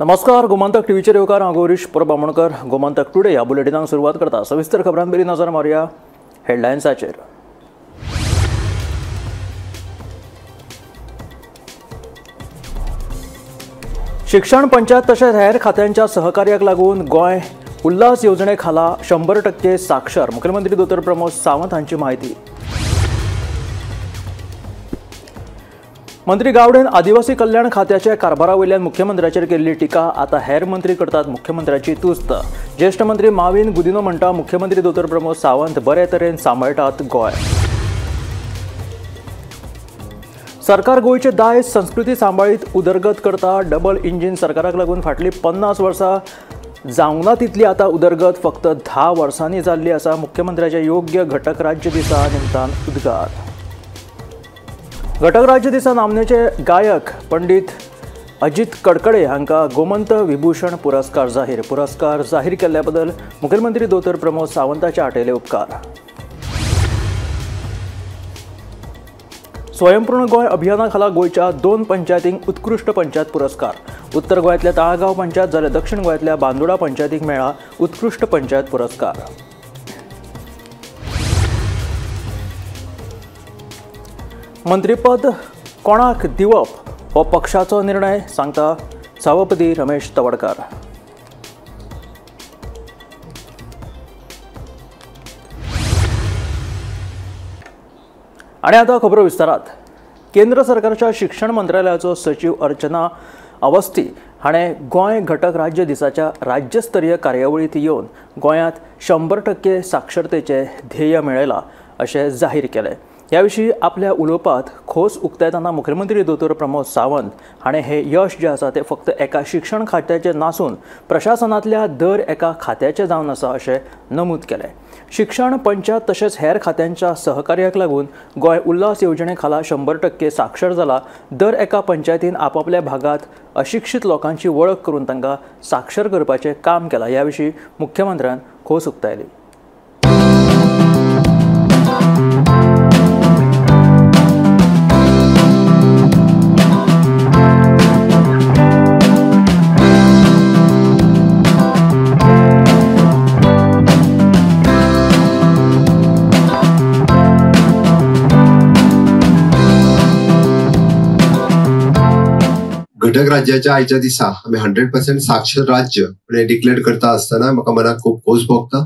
नमस्कार, गोमंतक टीव्हीचेर येवकार हांव गौरीश परबामणकर. गोमंतक टुडे ह्या बुलेटिनाक सुरवात करता. सविस्तर खबरांपयलीं नजर मारया हेडलायन्साचेर. शिक्षण, पंचायत तशेंच हेर खात्यांच्या सहकार्याक लागून गोंय उल्हास येवजणे खाला 100% साक्षर. मुखेलमंत्री दोतोर प्रमोद सावंत हांची माहिती. मंत्री गावडेन आदिवासी कल्याण खात्याच्या कारभारा वयल्यान मुख्यमंत्र्याचेर केल्ली टिका आतां हेर मंत्री करतात मुख्यमंत्र्याची तुस्त. ज्येष्ठ मंत्री माविन गुदिनो म्हणटा मुख्यमंत्री दोतोर प्रमोद सावंत बरे तरेन सांबाळटात गोंय. सरकार गोंयचे दायज संस्कृती सांबाळीत उदरगत करता. डबल इंजीन सरकाराक लागून फाटलीं 50 वर्सां जावंक ना तितली आतां उदरगत फक्त 10 वर्सांनी जाल्ली आसा. मुख्यमंत्र्याच्या योग्य घटक राज्य दिसा निमतान उद्गार. घटक राज्य दिसा नामनेचे गायक पंडित अजित कडकडे हांकां गोमंत विभूषण पुरस्कार जाहीर केल्ल्या बद्दल मुखेलमंत्री दोतोर प्रमोद सावंताचे आटयले उपकार. स्वयंपूर्ण गोंय अभियाना खाला गोंयच्या 2 पंचायतींक उत्कृश्ट पंचायत पुरस्कार. उत्तर गोंयांतल्या ताळगांव पंचायत जाल्यार दक्षिण गोंयांतल्या बांदोडा पंचायतीक मेळ्ळा उत्कृश्ट पंचायत पुरस्कार. मंत्रीपद कोणाक दिवप हो पक्षाचो निर्णय, सांगता सभापती रमेश तवडकार. आणि आता खबरो विस्तारात. केंद्र सरकारच्या शिक्षण मंत्रालयाचो सचिव अर्चना अवस्थी हाणें गोंय घटक राज्य दिसाच्या राज्यस्तरीय कार्यावळींत येवन गोंयांत 100% साक्षरतेचें ध्येय मेळयलां अशें जाहीर केलें. ह्या विशीं आपल्या उलोवपांत खोस उक्तायतना मुखेलमंत्री दोतोर प्रमोद सावंत हाणें हें यश जें आसा तें फक्त एका शिक्षण खात्याचें नासून प्रशासनांतल्या दर एका खात्याचें जावन आसा अशें नमूद केलें. शिक्षण, पंचायत तशेंच हेर खात्यांच्या सहकार्याक लागून गोंय उल्हास येवजणे खाला 100% साक्षर जाला. दर एका पंचायतीन आपापल्या भागात अशिक्षीत लोकांची वळख करून तांकां साक्षर करपाचें काम केलां. ह्या विशीं मुख्यमंत्र्यान खोस उक्तायली. घटक राज्याच्या आयच्या दिसा आम्ही 100% साक्षर राज्य डिक्लेअर करता असताना म्हाका मनाक खूप खोस भोगता.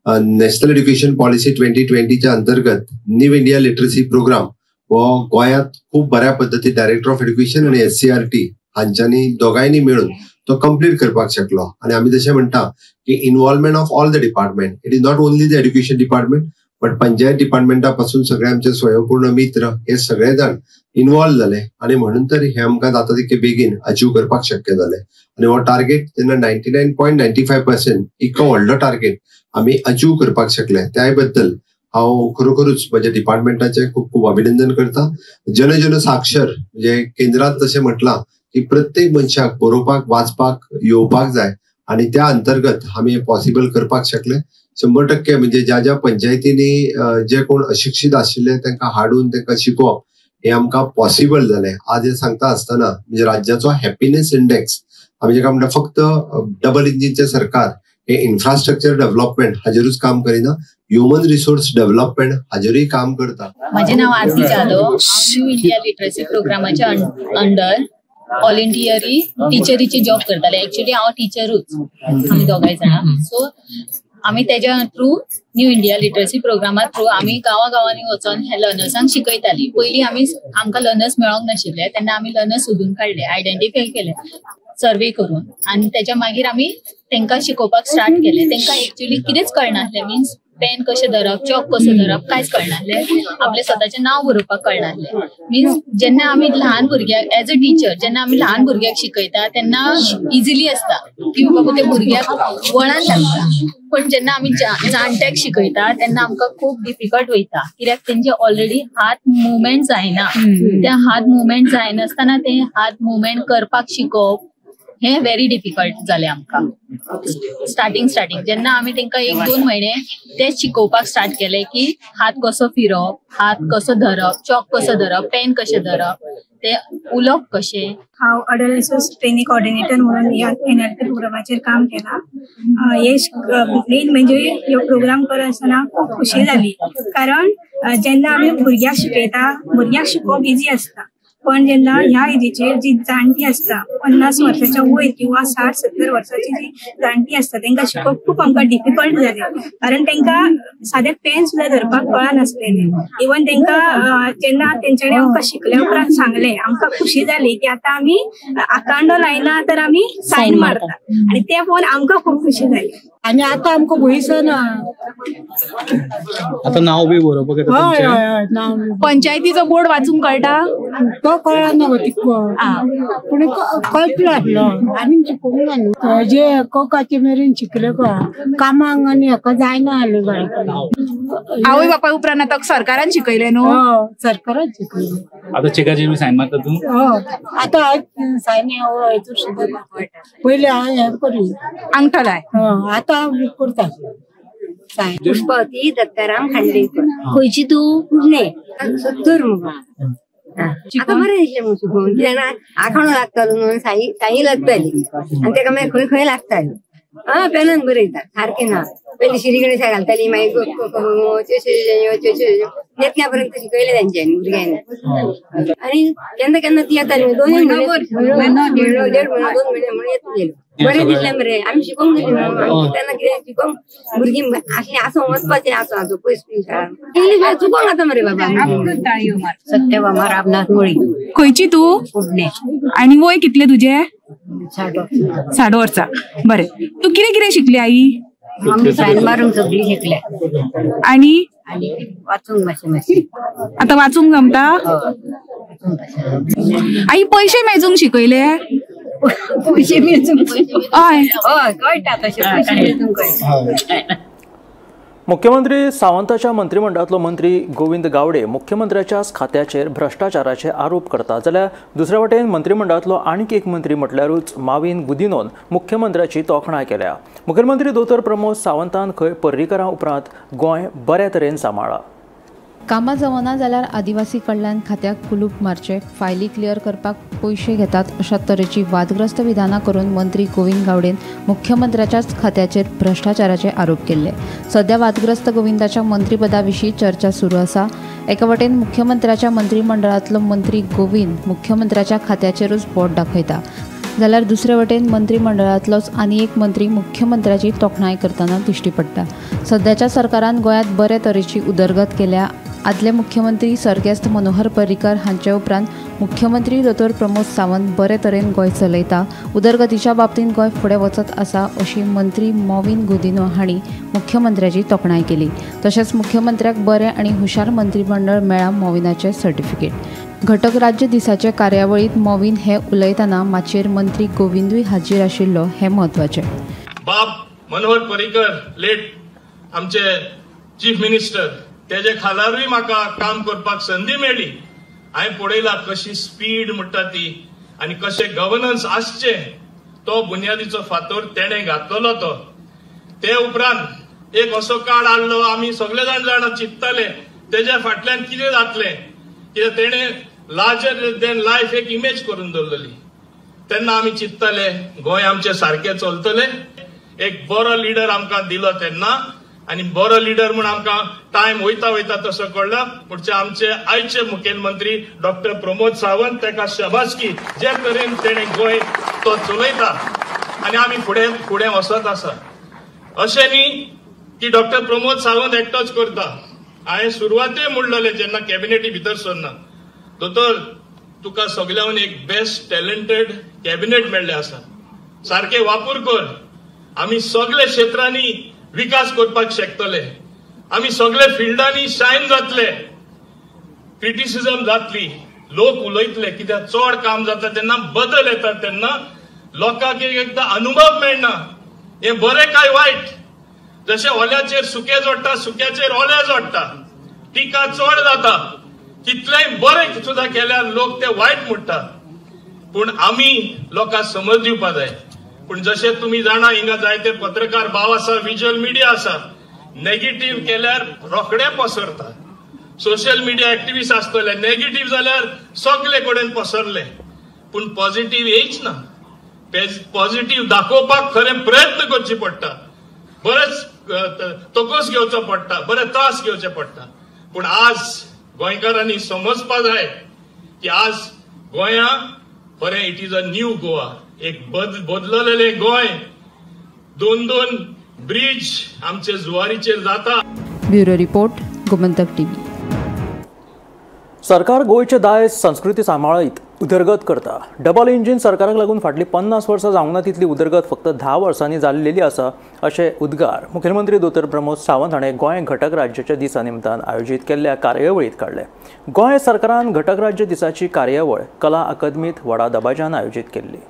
नॅशनल एड्युकेशन पॉलिसी 2020च्या अंतर्गत न्यू इंडिया लिटरसी प्रोग्राम हो गोंयांत खूप बऱ्या पद्धतीन डायरेक्टर ऑफ एड्युकेशन आणि SCRT हांच्यांनी दोगांयनी मेळून तो कंप्लीट करपाक शकलो. आणि आम्ही तशें म्हणटा की involvement of all the department, it is not only the education department but panchayat डिपार्टमेंटा पासून सगळे आमचे स्वयंपूर्ण मित्र हे सगळे जाण इन्वॉल्व झाले आणि म्हणून तरी हे आमकां जाता तितके बेगीन अचीव करपाक शक्य जालें. आणि हो टार्गेट जेन्ना 99.95% इतको व्हडलो टार्गेट आमी अचीव करपाक शकले त्या बद्दल हांव खरोखरूच म्हज्या डिपार्टमेंटाचे खूप खूप अभिनंदन करता. जन साक्षर म्हणजे केंद्रात तशें म्हटलां की प्रत्येक मनशाक बरोवपाक वाचपाक येवपाक जाय आणि त्या अंतर्गत आमी पॉसिबल करपाक शकले. 100% म्हणजे ज्या ज्या पंचायतींनी जे कोण अशिक्षीत आशिल्ले तांकां हाडून तांकां शिकोवप हे आमकां पॉसिबल जालें. आज हे सांगता आसतना म्हणजे राज्याचो हॅपीनेस इंडेक्स आमी जेका म्हणटा फक्त डबल इंजिनचे सरकार हे इन्फ्रास्ट्रक्चर डेव्हलपमेंट हाजेरूच काम करिना, ह्युमन रिसोर्स डेव्हलपमेंट हाजेरूय काम करता. माझे नाव Aarti Jadhav. New India literacy प्रोग्रामाच्या अंडर ऑल इंडियरी टीचरीची जॉब करताले. एक्चुअली हांव टीचरूच, आमी दोगांय जाणां. सो आमी तेज्या थ्रू न्यू इंडिया लिटरसी प्रोग्रामा थ्रू आमी गांवांनी वचून हे लर्नर्सांक शिकयताली. पयलीं आमकां लर्नर्स मेळोंक नाशिल्ले तेन्ना आमी लर्नर्स सोदून काडले, आयडेंटिफाय केले सर्वे करून आणि त्याच्या मागीर आमी तांकां शिकोवपाक स्टार्ट केले. तांकां एक्चुअली कितेंच कळनासलें, मीन्स पेन कशें धरप, चॉक कसो धरप कांयच कळनासलें. आपलें स्वताचें नांव बरोवपाक कळनासलें. मीन्स जेन्ना आमी ल्हान भुरग्याक एज अ टिचर जेन्ना आमी ल्हान भुरग्याक शिकयता तेन्ना इजिली आसता की बाबा ते भुरग्याक वळान लागता. पण जेन्ना आमी जाणट्याक शिकयता तेन्ना आमकां खूब डिफिकल्ट वयता, कित्याक तेंचे ऑलरेडी हात मुवमेंट जायना. त्या हात मुवमेंट जायनासतना ते हात मुवमेंट करपाक शिकोवप हे व्हेरी डिफिकल्ट जालें आमकां स्टार्टिंग जेन्ना आमी तांकां 1-2 म्हयने तेच शिकोवपाक स्टार्ट केले की हात कसो फिरप, हात कसो धरप, चॉक कसो धरप, पेन कशें धरप, ते उलोवप कशें. हांव अडोलसन्स ट्रेनिंग कोऑर्डिनेटर म्हणून ह्या NLP प्रोग्रामाचेर काम केलां. हे मेन म्हणजे ह्यो प्रोग्राम करत आसतना खूब खुशी जाली, कारण जेन्ना आमी भुरग्यांक शिकयता, भुरग्यांक शिकोवप इजी आसता, पण जेन्ना ह्या एजीचेर जी जाणटी असता 50 वर्षाच्या वयर किंवा 60-70 वर्षाची जी जाणटी असता तांकां शिकोवप खूप आमकां डिफिकल्ट जालें, कारण तांकां सादें पेन सुद्दां धरपाक कळनासलेलें. इवन तांकां जेन्ना तेंच्यांनी आमकां शिकल्या उपरांत सांगलें, आमकां खुशी जाली की आतां आमी आकांडो लायना तर आमी सायन मारता, आनी ते पळोवन आमकां खूब खुशी जाली. आणि आता आमकां भंयसर ना. आता नाव बी बरोवपाक येता तुमचें? पंचायतीचो बोर्ड वाचूंक कळटा? तो कळना पूण कळटलो आसलो आनी शिकूंक ना. जे कोकाचे मेरेन शिकले कामाक आनी हाका जायना आले घरा. आवय बापाय उपरांत आतां सरकारान शिकयले न्हू? सरकारान शिकयले. आता चेकाचेर बी सायन मारता तूं? आतां सायन हेतूर सुद्दां पयलीं हांव हें करी अंगठो लाय. आतां करता. पुष्पावती दत्ताराम खांडेकर. खंयची तूं? पुणे. 70 मुगो. आता बरें दिसलें मुगो शिकून, कित्याक आखाणो लागतालो न्हू, साई लागताली आनी ताका मागीर खंय लागताली. पेनान बरयता सारकें ना. पयलीं श्री गणेशा घालताली, मागीर नेत्या पर्यंत शिकयलें तेंच्यांनी भुरग्यांनी. आनी केन्ना केन्ना ती येताली 2 म्हयने 1.5 म्हयनो 2 म्हयने म्हणून येतलेलो. बरें दिसलें मरे, आमी शिकोवंक गेली न्हू. तेन्ना कितें शिकोवंक भुरगीं अशें आसो वचपाचें आसो पयस शाळा चुकोवंक जाता मरे बाबा. सत्यभामा रामनाथ मोळी. खंयची तूं? पुणे. आनी वय कितलें तुजें? 60 वर्सां. बरें. तूं कितें शिकली आई? आमी सायन मारूंक सगळी शिकल्या. आनी वाचूंक मातशें आतां वाचूंक जमता? आई पैसे मेजूंक शिकयले? पयशे मेजूंक हय कळटा तशें पयशे मेजूंक कळटा. मुख्यमंत्री सावंताच्या मंत्रिमंडळातलो मंत्री गोविंद गावडे मुख्यमंत्र्याच्याच खात्याचेर भ्रष्टाचाराचे आरोप करता, जाल्यार दुसरे वटेन मंत्रिमंडळातलो आनीक एक मंत्री म्हटल्यारूच माविन गुदिनोन मुख्यमंत्र्याची तोखणाय केल्या. मुखेलमंत्री दोतोर प्रमोद सावंतान खंय पर्रीकरां उपरांत गोंय बऱ्या तरेन सांबाळ्ळा. कामां जमना जाल्यार आदिवासी कल्याण खात्याक कुलूप मारचे, फायली क्लियर करपाक पयशे घेतात अशा तरेची वादग्रस्त विधानां करून मंत्री गोविंद गावडेन मुख्यमंत्र्याच्याच खात्याचेर भ्रष्टाचाराचे आरोप केले. सध्या वादग्रस्त गोविंदाच्या मंत्रीपदा विशीं चर्चा सुरू आसा. एका वटेन मुख्यमंत्र्याच्या मंत्रिमंडळातलो मंत्री गोविंद मुख्यमंत्र्याच्या खात्याचेरूच बोट दाखयता, जाल्यार दुसरे वटेन मंत्रिमंडळातलोच आनी एक मंत्री मुख्यमंत्र्याची तोखणाय करतना दिश्टी पडटा. सध्याच्या सरकारान गोंयांत बरे तरेची उदरगत केल्या. आदले मुख्यमंत्री सर्गेस्त मनोहर पर्रीकर हांचे उपरांत मुख्यमंत्री दोतोर प्रमोद सावंत बरे तरेन गोंय चलयता. उदरगतीच्या बाबतींत गोंय फुडें वचत आसा अशी मंत्री मॉविन गुदिनो हांणी मुख्यमंत्र्याची तोखणाय केली. तशेंच मुख्यमंत्र्याक बरें आनी हुशार मंत्रिमंडळ मेळ्ळां मॉविनाचें सर्टिफिकेट. घटक राज्य दिसाचे कार्यावळीत मॉविन हे उलयतना माचयेर मंत्री गोविंदूय हाजीर आशिल्लो हें म्हत्वाचें. बाब मनोहर पर्रीकर लेट आमचे चीफ मिनिस्टर, तेजे खालारूय म्हाका काम करपाक संदी मेळ्ळी. हांवें पळयला कशी स्पीड म्हणटा ती आनी कशें गव्हर्नन्स आसचें तो बुन्यादीचो फातर तेणें घातलेलो तो. ते उपरांत एक असो काळ आयलो, आमी सगळे जाण चिंतताले तेज्या फाटल्यान कितें जातलें, कित्याक तेणें लार्जर देन लायफ एक इमेज करून दवरलेली. तेन्ना आमी चिंतताले गोंय आमचें सारकें चलतलें. एक बरो लिडर आमकां दिलो तेन्ना, आनी बरो लिडर म्हूण आमकां टायम वयता वयता तसो कळ्ळो. पुढचे आमचे आयचे मुखेलमंत्री डॉक्टर प्रमोद सावंत, ताका शाबासकी, जे तरेन तेणें गोंय तो चलयता आनी आमी फुडें वचत आसा. अशें न्ही की डॉक्टर प्रमोद सावंत एकटोच करता. हांवें सुरवाते म्हणलेलें जेन्ना कॅबिनेटी भितर सरना, दोतोर तुका सगळ्यांनी एक बेस्ट टॅलेंटेड कॅबिनेट मेळ्ळें आसा, सारकें वापर कर. आमी सगळे क्षेत्रांनी विकास करपाक शकतले, आमी सगळे फिल्डांनी शायन जातले. क्रिटिसिजम जातली, लोक उलयतले, कित्याक चड काम जाता तेन्ना बदल येता तेन्ना लोकांक एकदां अनुभव मेळना हें बरें काय वायट. जशें ओल्याचेर सुकें जोडटा, सुक्याचेर ओलें जोडटा, टिका चड जाता. कितलेंय बरें सुद्दां केल्यार लोक ते वायट म्हणटा. पूण आमी लोकांक समज दिवपाक जाय पण जशे तुम्ही जाणा हिंगा जायते पत्रकार भाव आसा, व्हिज्युअल मिडिया आसा, नेगेटिव्ह केल्यार रोखडे पसरता. सोशल मिडिया एक्टिव्हिस्ट आसतले, नेगेटिव्ह जाल्यार सगळे कडेन पसरले, पण पॉझिटिव्ह येयच ना. पॉझिटिव्ह दाखोवपाक खरे प्रयत्न करचे पडटा, बरेच तोकोस घेवचो पडटा, बरे त्रास घेवचे पडटा. पण आज गोंयकारांनी समजपा जाय की आज गोंया खरें it is a new Goa, एक बदललेले गोंय. 2-2 ब्रिज आमचे जुवारीचेर जाता. Bureau report, Gomantak TV. सरकार गोंयचे दायज संस्कृती सांबाळीत उदरगत करता. डबल इंजिन सरकाराक लागून फाटली 50 वर्सां जावंक ना तितली उदरगत फक्त 10 वर्सांनी जाल्लेली आसा अशे उद्गार मुखेलमंत्री दोतर प्रमोद सावंत हाणें गोंय घटक राज्याच्या दिसा निमतान आयोजीत केल्ल्या कार्यावळीत काडले. गोंय सरकारान घटक राज्य दिसाची कार्यावळ कला अकादमीत व्हडा दबाज्यान आयोजीत केल्ली.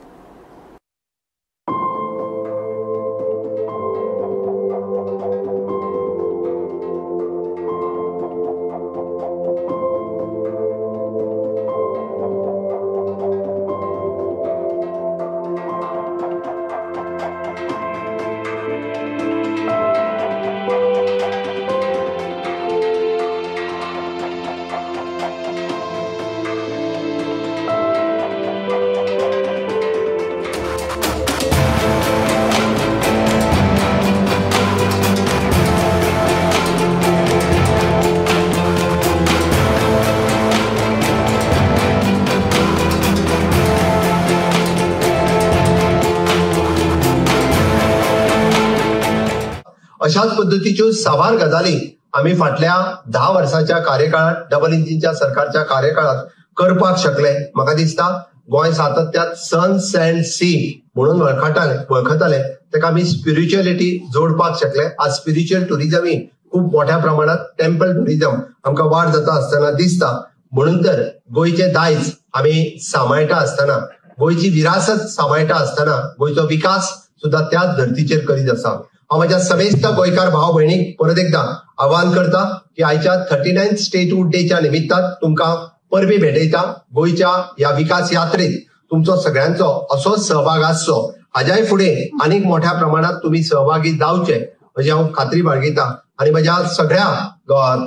अशाच पद्धतीच्यो साबार गजाली आम्ही फाटल्या 10 वर्साच्या कार्यकाळात, डबल इंजिनच्या सरकारच्या कार्यकाळात करपाक शकले. म्हाका दिसता गोंय सातत्यात सन सँड सी म्हणून वळखताले, तेका आमी स्पिरिच्युअलिटी जोडपाक शकले. आज स्पिरिच्युअल टुरिझमय खूप मोठ्या प्रमाणात टेम्पल टुरिझम आमकां वाड जाता आसतना दिसता. म्हणून तर गोंयचे दायज आमी सांबाळटा आसतना, गोंयची विरासत सांबाळटा आसतना गोंयचो विकास सुद्धा त्याच धर्तीचेर करीत आसा. हांव म्हाज्या समेस्त गोंयकार भाव भयणीक परत एकदा आवाहन करता की आयच्या 39th स्टेटहूड डेच्या निमित्तान तुमकां परबी भेटयता. गोंयच्या ह्या विकास यात्रेत तुमचो सगळ्यांचो असोच सहभाग आसचो. हाज्याय फुडें आनीक मोठ्या प्रमाणात तुम्ही सहभागी जावचे अशी हांव खात्री बाळगिता. आनी म्हज्या सगळ्या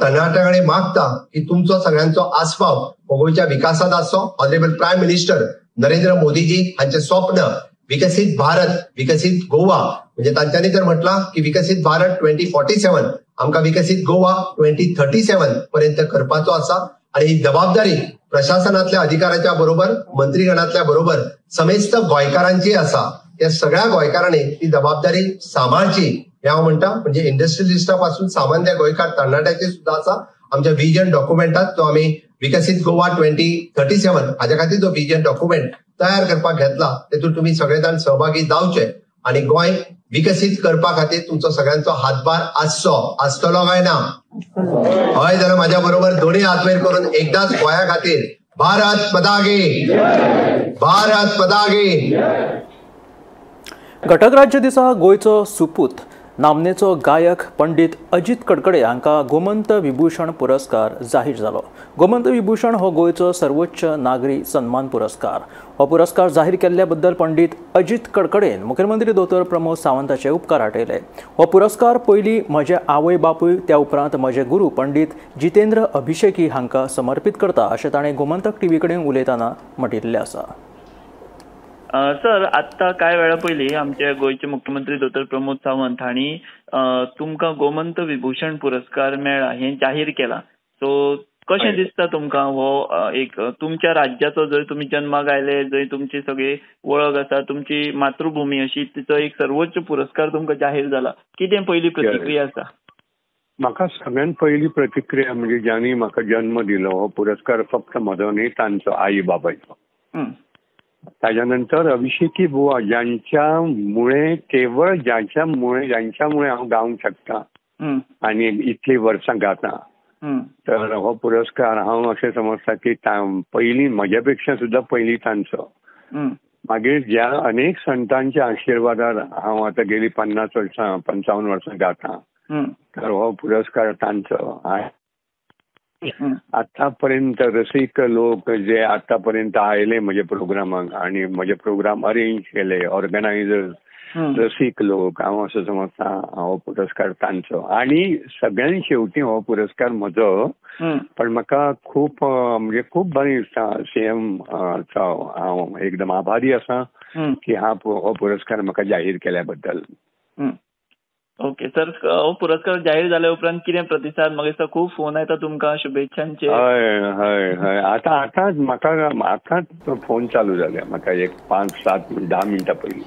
तरणाट्यां मागता की तुमचो सगळ्यांचो आस्पाव हो गोंयच्या विकासात आसचो. Honourable prime minister Narendra Modiji हांचे स्वप्न विकसित भारत, विकसित गोवा, म्हणजे तांच्यांनी तर म्हटला की विकसित भारत 2047 आमकां विकसित गोवा 2037 पर्यंत करपाचो आसा. आणि ही जबाबदारी प्रशासनातल्या अधिकाऱ्याच्या बरोबर, मंत्रीगणातल्या बरोबर समेस्त गोंयकारांची आसा. त्या सगळ्या गोंयकारांनी ती जबाबदारी सांभाळची हे हांव म्हणटा. म्हणजे इंडस्ट्रियलिस्टा पासून सामान्य गोंयकार तरणाट्याची सुद्धा आसा. आमच्या विजन डॉक्युमेंटात जो आम्ही विकसित गोवा 2037 हाज्या खातीर जो विजन डॉक्युमेंट तयार करपाक घेतला तेतून तुम्ही सगळे जाण सहभागी जावचे आणि गोंय विकसित करपा खातीर तुमचो सगळ्यांचो हातभार आसतलो काय ना? हय जाल्यार माझ्या बरोबर दोन्ही हात वयर करून एकदाच गोंया खातीर भारत माता की, भारत माता की. घटक राज्य दिसा गोंयचो सुपूत नामनेचो गायक पंडित अजित कडकडे हांकां गोमंत विभूषण पुरस्कार जाहीर जालो. गोमंत विभूषण हो गोंयचो सर्वोच्च नागरी सन्मान पुरस्कार. हो पुरस्कार जाहीर केल्ल्या बद्दल पंडित अजित कडकडेन मुखेलमंत्री दोतर प्रमोद सावंताचे उपकार आटयले. हो पुरस्कार पयलीं म्हजे आवय बापूय, त्या उपरांत म्हजे गुरू पंडित जितेंद्र अभिषेकी हांकां समर्पित करता अशें ताणें गोमंतक टीव्ही कडेन उलयतना म्हटिल्लें आसा. सर, आता काय वेळा पयलीं आमचे गोयचे मुख्यमंत्री दोतर प्रमोद सावंत हांणी तुमकां गोमंत विभूषण पुरस्कार मेळ्ळा हें जाहीर केलां. सो कशें दिसता तुमकां हो एक तुमच्या राज्याचो जंय तुमी जन्माक आयले, जंय तुमची सगळी वळख आसा, तुमची मातृभूमी अशी, तिचो एक सर्वोच्च पुरस्कार तुमकां जाहीर जाला, कितें पयली प्रतिक्रिया आसा? म्हाका सगळ्यात पहिली प्रतिक्रिया म्हणजे ज्यांनी म्हाका जन्म दिलो हो पुरस्कार फक्त म्हजो न्ही, तांचो आई बाबायचो. त्याच्यानंतर अभिषेकी बुवा ज्यांच्यामुळे केवळ ज्यांच्यामुळे हांव गावंक शकता आणि इतली वर्सां गाता, तर हो पुरस्कार हांव अशें समजता की पयलीं म्हज्या सुद्धा पयलीं तांचो. मागीर ज्या अनेक संतांच्या आशिर्वादार हांव आता गेली 50 वर्सां 55 वर्सां गाता, तर हो पुरस्कार तांचो. आतापर्यंत रसिक लोक जे आतापर्यंत आयले म्हजे प्रोग्रामाक आणि म्हजे प्रोग्राम अरेंज केले, ऑर्गनायझर्स, रसिक लोक, हांव असो समजता हो पुरस्कार तांचो. आणि सगळ्यांत शेवटी हो पुरस्कार म्हजो. पण म्हाका खूप म्हणजे खूप बरें दिसता सीएम हांव एकदम आभारी आसा की हो पुरस्कार म्हाका जाहीर केल्या बद्दल. ओके सर, हो पुरस्कार जाहीर जाल्या उपरांत कितें प्रतिसाद? म्हाका खूप फोन येता तुमकां शुभेच्छांचे. हय हय हय, आतांच म्हाका आतांच फोन चालू जाल्या, म्हाका एक 5-7-10 मिनटां पयलीं.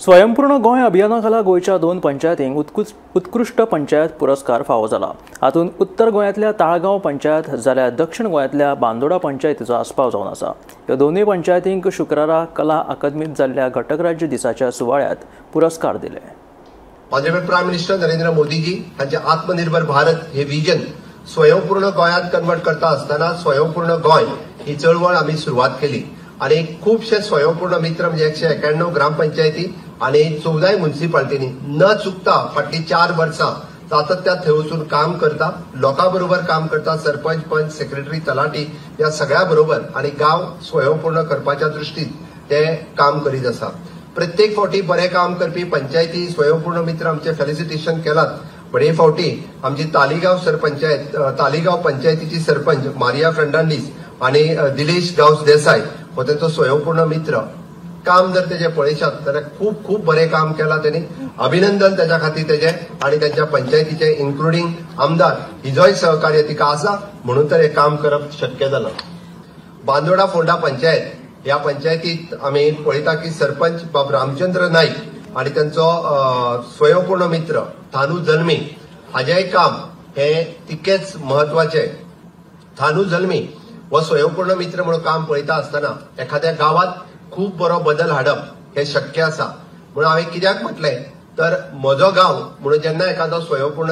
स्वयंपूर्ण गोंय अभियाना खाला गोंयच्या 2 पंचायतींक उत्कृष्ट पंचायत पुरस्कार फावो जाला. हातूंत उत्तर गोंयांतल्या ताळगांव पंचायत जाल्यार दक्षिण गोंयांतल्या बांदोडा पंचायतीचो आस्पाव जावन आसा. ह्या दोनूय पंचायतींक शुक्रारा कला अकादमींत जाल्ल्या घटक राज्य दिसाच्या सुवाळ्यात पुरस्कार दिले. Honourable prime minister Narendra Modiji हांचे आत्मनिर्भर भारत हे विजन स्वयंपूर्ण गोंयांत कन्वर्ट करता आसतना स्वयंपूर्ण गोंय ही चळवळ आमी सुरवात केली. आणि खूपशे स्वयंपूर्ण मित्र म्हणजे 191 ग्रामपंचायती आणि 14 म्युनिसिपालिटीनी न चुकता फाटली 4 वर्सां सातत्यात थंय वचून काम करता, लोकांबरोबर काम करता, सरपंच, पंच, सेक्रेटरी, तलाटी या सगळ्या बरोबर आणि गांव स्वयंपूर्ण करपाच्या दृश्टीन ते काम करीत आसा. प्रत्येक फावटी बरें काम करपी पंचायती स्वयंपूर्ण मित्र आमचे फेलिसिटेशन केलात. पण हे फावटी आमची तालिगांव पंचायतीची सरपंच मारिया फर्नांडीस आणि दिलेश गांवस देसाय हो त्यांचो स्वयंपूर्ण मित्र. काम जर तेजे पळयशात जाल्यार खूप खूप बरें काम केलां त्यांनी. अभिनंदन त्याच्या खातीर तेजे आणि त्यांच्या पंचायतीचे इन्क्लुडिंग आमदार हिजोय सहकार्य तिका आसा म्हणून तर हे काम करप शक्य जालां. बांदोडा फोंडा पंचायत ह्या पंचायतीत आमी पळयता की सरपंच बाब रामचंद्र नाईक आणि त्यांचो स्वयंपूर्ण मित्र थानू जल्मी हाजेय काम हे तितकेच महत्वाचे. थानू जल्मी व स्वयंपूर्ण मित्र म्हणून काम पळयता आसतना एखाद्या गावात खूप बरो बदल हाडप हे शक्य आसा. म्हणून हांवें कित्याक म्हटलें तर म्हजो गांव म्हणून जेन्ना एखादो स्वयंपूर्ण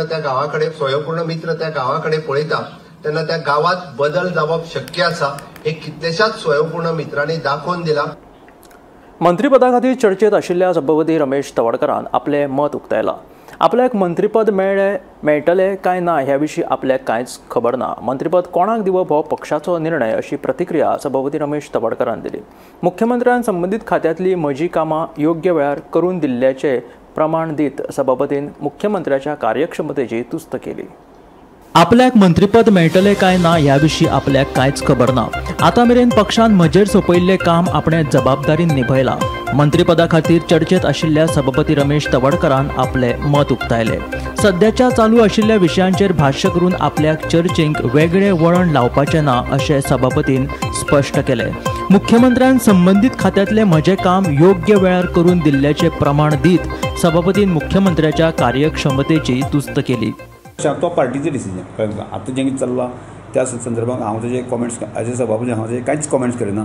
मित्र त्या गांवाकडे पळयता तेन्ना त्या गावात बदल जावप शक्य आसा हे कितलेशाच स्वयंपूर्ण मित्रांनी दाखोवन दिला. मंत्रीपदा खातीर चर्चेत आशिल्ल्या सभापती रमेश तवडकरान आपले मत उक्तायलां. आपल्याक मंत्रीपद मेळटले काय ना ह्या विशीं आपल्याक कांयच खबर ना. मंत्रीपद कोणाक दिवप हो पक्षाचो निर्णय अशी प्रतिक्रिया सभापती रमेश तवडकरान दिली. मुख्यमंत्र्यान संबंदीत खात्यांतली म्हजी कामां योग्य वेळार करून दिल्ल्याचे प्रमाण दीत सभापतीन मुख्यमंत्र्याच्या कार्यक्षमतेची तुस्त केली. आपल्याक मंत्रीपद मेळटले काय ना ह्या विशीं आपल्याक कांयच खबर ना. आतां मेरेन पक्षान म्हजेर सोपयल्लें काम आपणे जबाबदारीन निभयलां. मंत्रीपदा खातीर चर्चेत आशिल्ल्या सभापती रमेश तवडकरान आपले मत उक्तायले. सध्याच्या चालू आशिल्ल्या विशयांचेर भाश्य करून आपल्याक चर्चेक वेगळें वळण लावपाचें ना अशें सभापतीन स्पश्ट केलें. मुख्यमंत्र्यान संबंदीत खात्यांतलें म्हजें काम योग्य वेळार करून दिल्ल्याचें प्रमाण दीत सभापतीन मुख्यमंत्र्याच्या कार्यक्षमतेची तुस्त केली. तो पार्टीचं डिसिजन कळ्ळें. आतां जें कितें चल्लां त्या संदर्भात हांव तेजे कॉमेंट्स एज अ सभापती हांव तेजे कांयच कॉमेंट्स करिना.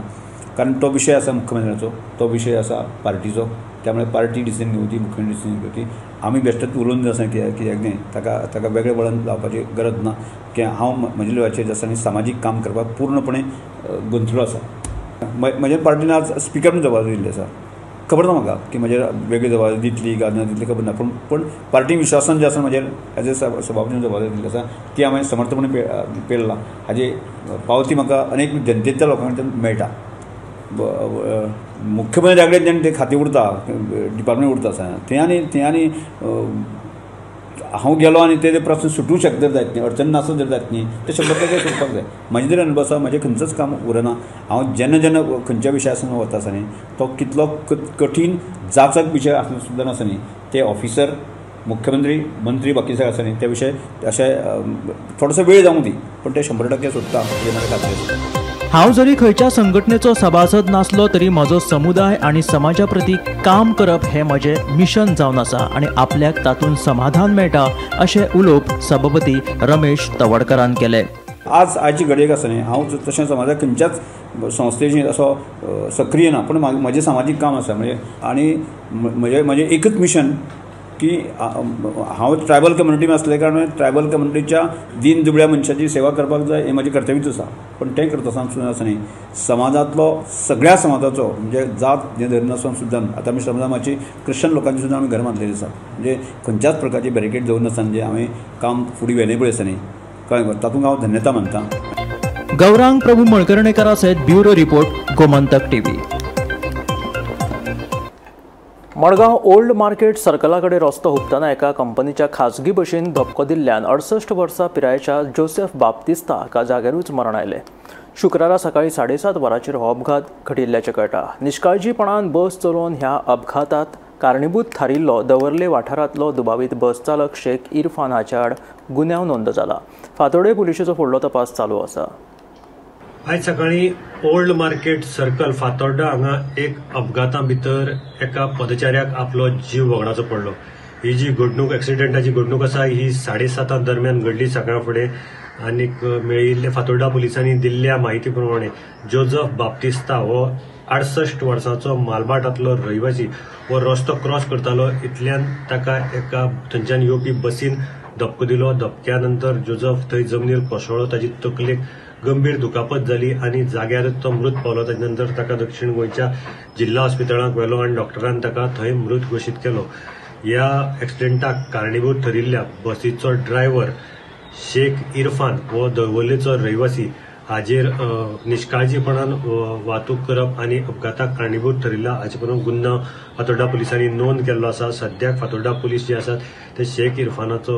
कारण तो विशय आसा मुख्यमंत्र्याचो, तो विशय आसा पार्टीचो. त्यामुळे पार्टी डिसिजन घेवची, मुख्यमंत्री डिसिजन घेवची. आमी बेश्टेच उलोवन आसा कित्याक न्ही ताका वेगळें वळण लावपाची गरज ना. की हांव म्हज्या लेवलाचेर जे आसा न्ही सामाजीक काम करपाक पूर्णपणे गुंतलो आसा. म्हज्या पार्टीन आज स्पिकर म्हणून जबाबदारी दिल्ली आसा. खबर ना म्हाका की म्हजेर वेगळी जबाबदारी दितली काय ना दितली खबर ना. पण पार्टी विश्वासान जे आसा म्हजेर एज अ सभापतीन जबाबदारी दिल्ली आसा ती हांवें समर्थपणे पेरला. हाजी पावती म्हाका अनेक जनतेच्या लोकां कडल्यान मेळटा. मुख्यमंत्र्या कडेन जेन्ना तें खातें उरता, डिपार्टमेंट उरता आसा थंय आनी हांव गेलो आनी ते प्रश्न सुटूंक शकता जर जायत न्ही, अडचण नासत जर जायत न्ही ते 100% सुटपाक जाय. म्हाजे जर अनुभव आसा म्हजें खंयचोच काम उरना. हांव जेन्ना खंयच्या विशयासन वता आसा न्ही तो कितलो कठीण जाचक विशय आसना सुद्दां आसा न्ही ते ऑफिसर, मुख्यमंत्री, मंत्री बाकी सगळे आसा न्ही ते विशय अशें थोडोसो वेळ जावं दी पण ते 100% सुटता हें म्हाका खात्री आसा. हांव जरी खंयच्या संघटनेचो सभासद नासलो तरी म्हजो समुदाय आनी समाजा प्रती काम करप हें म्हजें मिशन जावन आसा आनी आपल्याक तातूंत समाधान मेळटा अशें उलोवप सभापती रमेश तवडकरान केलें. आयची घडयेक आसा न्ही हांव तशें समाजाक खंयच्याच संस्थेची असो सक्रीय ना पण म्हजें सामाजीक काम आसा म्हणजे आनी म्हजें एकच मिशन की हांव ट्रायबल कम्युनिटीन आसले कारण ट्रायबल कम्युनिटीच्या दीन दुबळ्या मनशाची सेवा करपाक जाय हें म्हजें कर्तव्यूच आसा. पण तें करता आसतना आसा न्ही समाजांतलो सगळ्या समाजाचो म्हणजे जात जें धरून आसून सुद्दां आतां आमी श्रमदामाची क्रिश्चन लोकांची सुद्दां आमी घरां बांदलेलीं आसा. म्हणजे खंयच्याच प्रकारची बॅरिकेड दवरून आसा म्हणजे हांवें काम फुडें व्हेलें पळय आसा न्ही कळ्ळें तातूंत हांव धन्यता मानतां. गौरांग प्रभू मळकर्णेकारा सयत bureau report Gomantak TV. Madgaon old market सर्कला कडेन रस्तो हुबताना एका कंपनीच्या खाजगी बशीन धपको दिल्ल्यान 68 वर्सां पिरायेच्या जोसेफ बाप्तिस्ता हाका जाग्यारूच मरण आयलें. शुक्रारा सकाळी 7:30 वरांचेर हो अपघात घडिल्ल्याचें कळटा. निश्काळजीपणान बस चलोवन ह्या अपघातांत कारणीभूत थारिल्लो दवर्ले वाठारांतलो दुबावीत बस चालक शेख इरफान हाचे आड गुन्यांव नोंद जाला. फातोर्डे पुलिशेचो फुडलो तपास चालू आसा. आयज सकाळी ओल्ड मार्केट सर्कल फातोर्डा हांगा एक अपघाता भितर एका पदचाऱ्याक आपलो जीव वगडाचो पडलो. ही जी घडणूक एक्सिडेंटाची घडणूक आसा ही 7:30 दरम्यान घडली सकाळ फुडें. आनीक मेळिल्ले फातोर्डा पुलिसांनी दिल्ल्या म्हायती प्रमाणे जोसेफ बाप्तिस्ता हो 68 वर्सांचो मालबाटांतलो रहिवासी हो रस्तो क्रॉस करतालो. इतल्यान ताका एका थंयच्यान येवपी बसीन धपको दिलो. धपक्या नंतर जोसेफ थंय जमनीर कोसळ्ळो. ताची तकलेक गंभीर दुखापत जाली आनी जाग्यारच तो मृत पावलो. ताचे नंतर ताका दक्षिण गोंयच्या जिल्हा हॉस्पिटलांत व्हेलो आनी डॉक्टरान ताका थंय मृत घोशीत केलो. ह्या एक्सिडेंटाक कारणीभूत ठरिल्ल्या बसीचो ड्रायव्हर शेख इरफान हो दवर्लेचो रहिवासी हाजेर निश्काळजीपणान वाहतूक करप आनी अपघाताक कारणीभूत ठरिल्ला हाचे करून गुन्यांव फातोर्डा पुलिसांनी नोंद केल्लो आसा. सद्याक फातोर्डा पुलीस जे आसात ते शेख इरफानाचो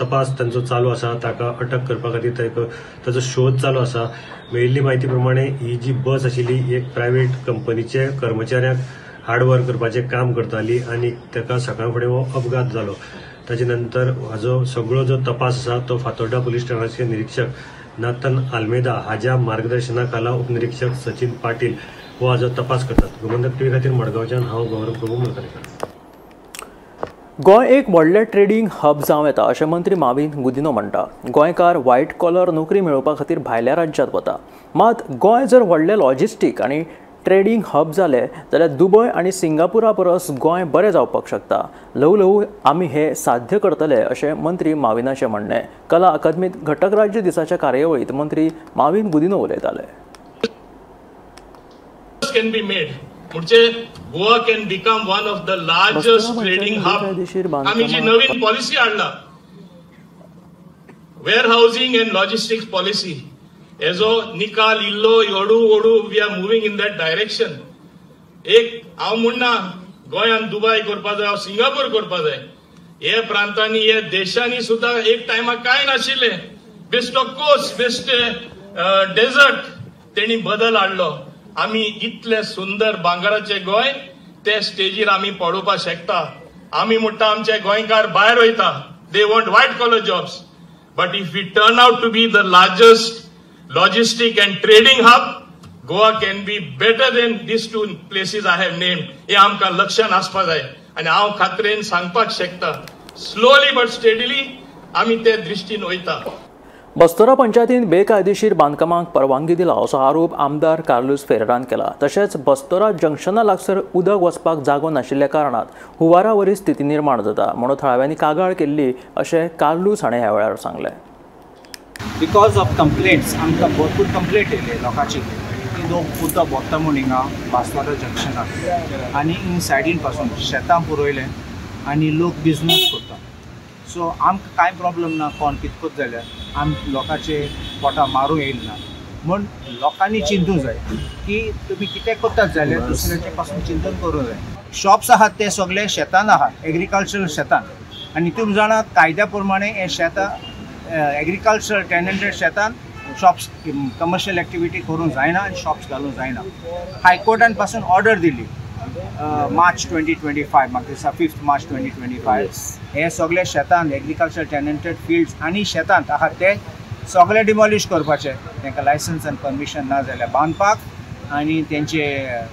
तपास तांचो चालू आसा. ताका अटक करपा खातीर ताचो शोध चालू आसा. मेळिल्ली म्हायती प्रमाणे ही जी बस आशिल्ली एक प्रायव्हेट कंपनीचे कर्मचाऱ्यांक हार्डवर्क करपाचें काम करताली आनी ताका सकाळ फुडें हो अपघात जालो. ताचे नंतर हाजो सगळो जो तपास आसा तो फातोर्डा पुलीस ठाण्याचे निरीक्षक नाथन आल्मेदा हाज्या मार्गदर्शनाखाला उपनिरीक्षक सचिन पाटील हो हाजो तपास करतात. गोमंतक टीव्ही खातीर मडगांवच्यान हांव गौरव प्रभू मळकर्णेकार. गोंय एक व्हडलें ट्रेडिंग हब जावं येता अशें मंत्री माविन गुदिनो म्हणटा. गोंयकार व्हायट कॉलर नोकरी मेळोवपा खातीर भायल्या राज्यांत वता. मात गोंय जर व्हडलें लॉजिस्टीक आनी ट्रेडिंग हब जालें जाल्यार दुबय आनी सिंगापुरा परस गोंय बरें जावपाक शकता. ल्हव आमी हे साध्य करतले अशें मंत्री माविनाचें म्हणणें. कला अकादमीत घटक राज्य दिसाच्या कार्यावळीत मंत्री माविन गुदिनो उलयताले. can be made म्हणजे Goa can become one of the largest trading hub. आम्ही जी नवीन पॉलिसी हाडला warehousing and logistics policy हेजो निकाल इल्लो ओडू we are moving in that direction. एक हांव म्हणना गोंयान दुबय करपा जाय हांव सिंगापूर करपा जाय. हे प्रांतांनी हे देशांनी सुद्धा एक टायमाक काय नाशिल्ले. Best of course best dessert तेणी बदल हाडलो. आमी इतले सुंदर भांगराचे गोंय ते स्टेजीर आमी पळोवपाक शकता. आमी म्हणटा आमचे गोंयकार भायर वयता they want white collar jobs. But if we turn out to be the largest logistic and trading hub, Goa can be better than these two places I have named. हे आमकां लक्षांत आसपा जाय आनी हांव खात्रेन सांगपाक शकता स्लोली बट स्टेडीली आमी ते दृश्टीन वयता. बस्तोरा पंचायतीन बेकायदेशीर बांदकामांक परवानगी दिला असो आरोप आमदार कार्लूस फेरेरान केला. तशेंच बस्तोरा जंक्शना लागसर उदक वचपाक जागो नाशिल्ल्या कारणात हुंवारावरी स्थिती निर्माण जाता म्हणून थळाव्यांनी कागाळ केल्ली अशें कार्लूस हाणें ह्या वेळार सांगलें. बिकॉज ऑफ कंप्लेंट्स आमकां भरपूर कंप्लेंट येयले लोकांची की लोक उदक भोगता म्हूण हिंगा बांसवाडा जंक्शनाक आनी सायडीन पासून शेतां पुरयलें आनी लोक बिजनेस करता. सो आमकां कांय प्रॉब्लम ना कोण कितकोच जाल्यार आम लोकांचे पोटां मारूं येयना म्हूण लोकांनी चिंतूंक जाय की तुमी कितें करतात जाल्यार दुसऱ्याचे पासून चिंतन करूंक जाय. शॉप्स आहात ते सगळे शेतान आहात एग्रीकल्चरल शेतान आनी तुमी जाणा कायद्या प्रमाणे हे शेतां एग्रीकल्चर टेनंटेड शेतान शॉप्स कमर्शियल एक्टिविटी करूंक जायना आनी शॉप्स घालूंक जायना. हायकोर्टान पासून ऑर्डर दिली मार्च 2025 म्हाका दिसता 5 मार्च 2025 हे सगळे शेतान एग्रीकल्चर टेनंटेड फिल्ड्स आनी शेतांत आहात ते सगळे डिमॉलिश करपाचे. तांकां लायसन्स आनी परमिशन ना जाल्यार बांदपाक आनी तेंचे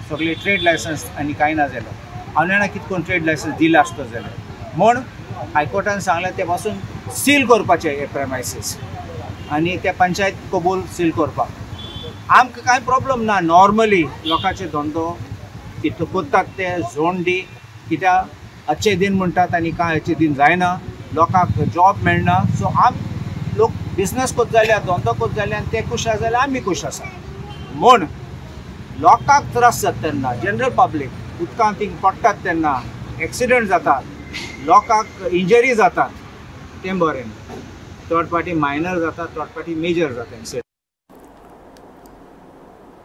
सगळे ट्रेड लायसन्स आनी कांय ना जाल्यार हांव जाणा कितकोन ट्रेड लायसन्स दिला आसता जाल्यार म्हूण हायकोर्टान सांगलें ते पासून सील करपाचे हे प्रेमायसीस आनी ते पंचायत कबूल सील करपाक. आमकां कांय प्रॉब्लम ना. नॉर्मली लोकांचे धंदो कितें करतात ते झोन दी कित्याक अच्छे दिन म्हणटात आनी कांय अच्छे दिन जायना. लोकांक जॉब मेळना. सो लोक बिजनेस करता जाल्यार धंदो करता जाल्यार ते खूश आसा जाल्यार आमी खूश आसा. म्हूण लोकांक त्रास जाता तेन्ना जनरल पब्लीक उदकांत थिंग पडटात तेन्ना एक्सिडंट जातात लोकांक इंजरी जातात तें बरें. थर्ड पार्टी मायनर जाता, थर्ड पार्टी मेजर जाता.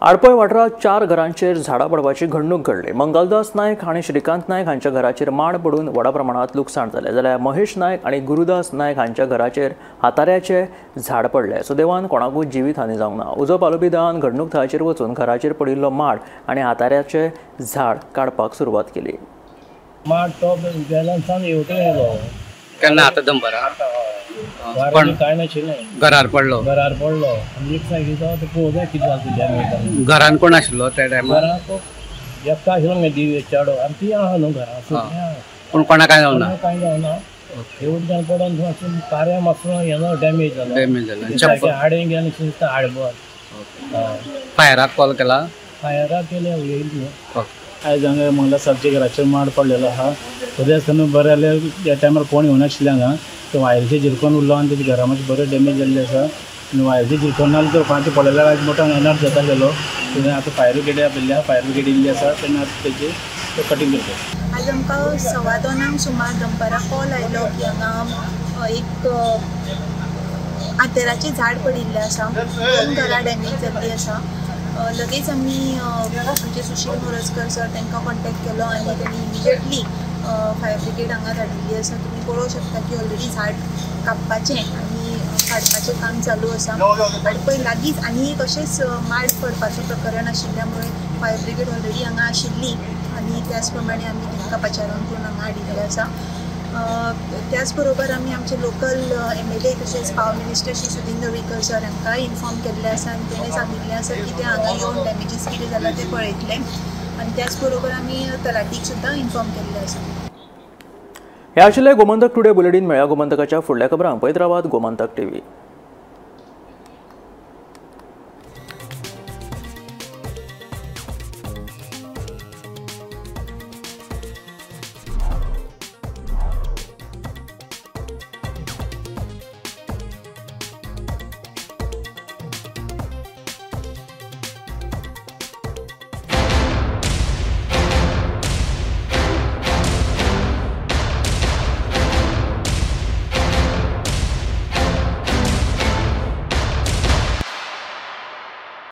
आडपय वाठारात 4 घरांचेर झाडां पडपाची घडणूक घडली. मंगलदास नायक आनी श्रीकांत नायक हांच्या घराचेर माड पडून व्हड प्रमाणात लुकसाण जालें. जाल्यार महेश नायक आनी गुरुदास नायक हांच्या घराचेर हाताऱ्याचे झाड पडले. सुदैवान कोणाकूच जिवीत हानी जावंक ना. उजो पालोवपी दळान घडणूक थळाचेर वचून घराचेर पडिल्लो माड आनी हाताऱ्याचे झाड काडपाक सुरवात केली. माड तो बॅलन्सान येवलो केन्ना आतां दनपारां पण काय नाशिल्लें, घरार पडलो आनी एक सायडीचो ते पळोवंक कितें जालें. घरान कोण आशिल्लो त्या टायमार? घराक एकटो आशिल्लो मेदी चेडो आनी ती आहा न्हू घरा. पूण कोणाक काय जावना? कांय जावना. एवढ्यान पडोन मातशें कार्या मातसो हें डॅमेज जालो. हाडें गेलें दिसता हाडबोर. फायराक कॉल केला? फायराक केले येयली न्हू. आयज हांगा मंगला साहेबच्या घराचेर माड पडलेलो आहा. तरी आसतना बरें जाल्यार त्या टायमार कोण येवनाशिल्ले हांगा. तो वायरीचे झिरकोन उरलो आनी तेजे घरा मातशें बरें डॅमेज जाल्लें आसा. आनी वायरीचे झिरकोन नाल्यार तो कोणाचें पडलेलो आयज मोठो एनर्ज जाता गेलो. तेन्ना आतां फायर ब्रिगेड आपयल्या, फायर ब्रिगेड येयल्ली आसा. तेन्ना तेजें कटींग करता. आज आमकां 2:15 सुमार दनपारां कॉल आयलो की हांगा एक आतेराचें झाड पडिल्लें आसा. 2 घरां डॅमेज जाल्लीं आसा. लगेच आमी आमचे सुशील मोरजकर सर तांकां कॉन्टेक्ट केलो आनी तेणी इमिजिएटली फायर ब्रिगेड हांगा धाडिल्ली आसा. तुमी पळोवंक शकता की ऑलरेडी झाड कापपाचें आनी काडपाचें काम चालू आसा. आनी पळय लागींच आनी एक अशेंच माड पडपाचें प्रकरण आशिल्ल्यामुळे फायर ब्रिगेड ऑलरेडी हांगा आशिल्ली आनी त्याच प्रमाणे आमी तांकां पाचारण करून हांगा हाडिल्लें आसा. त्याच बरोबर आमी आमचे लोकल MLA तशेंच power minister Shri Sudin Dhavalikar sir हांकांय इन्फॉर्म केल्लें आसा आनी तेणें सांगिल्लें आसा की ते हांगा येवन डॅमेजीस कितें जाला ते पळयतले. आनी त्याच बरोबर आमी तलाटीक सुद्दां इन्फॉर्म केल्लें आसा. हे आशिल्ले गोमंतक टुडे बुलेटिन. मेळ्या गोमंतकाच्या फुडल्या खबरांक पळयत रावात गोमंतक TV.